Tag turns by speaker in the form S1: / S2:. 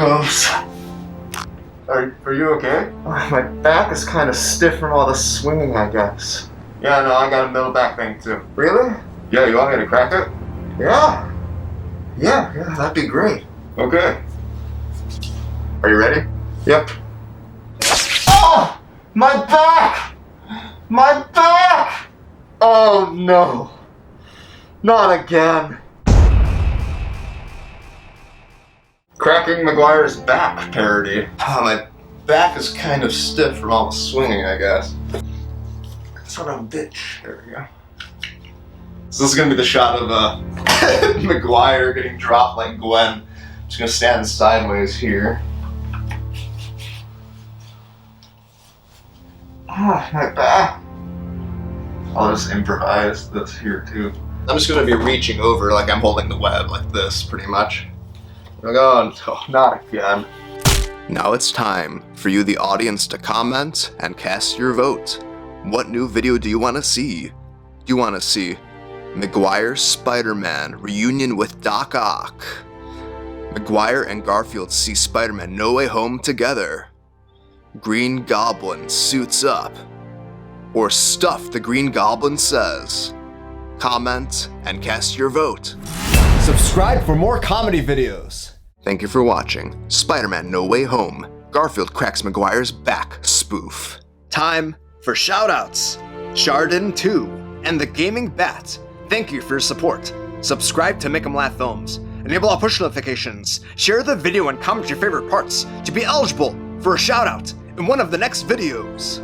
S1: goes. Are you okay? My back is kind of stiff from all the swinging, I guess. Yeah, no, I got a middle back thing too. Really? Yeah, you want me to crack it? Yeah, that'd be great. Okay. Are you ready? Yep. Oh! My back! My back! Oh no. Not again. Cracking Maguire's back parody. Oh, my back is kind of stiff from all the swinging, I guess. Son of a bitch. There we go. So this is gonna be the shot of Maguire getting dropped like Gwen. Just gonna stand sideways here. Ah, my back. I'll just improvise this here too. I'm just gonna be reaching over like I'm holding the web like this, pretty much. Oh god, oh, not again. Now it's time for you, the audience, to comment and cast your vote. What new video do you want to see? Do you want to see Maguire Spider-Man reunion with Doc Ock? Maguire and Garfield see Spider-Man No Way Home together? Green Goblin suits up? Or stuff the Green Goblin says? Comment and cast your vote.
S2: Subscribe for more comedy videos.
S1: Thank you for watching Spider-Man No Way Home, Garfield cracks Maguire's back spoof.
S2: Time for shoutouts. Chardon 2 and the Gaming Bat. Thank you for your support. Subscribe to Make 'em Laugh Films. Enable all push notifications. Share the video and comment your favorite parts to be eligible for a shoutout in one of the next videos.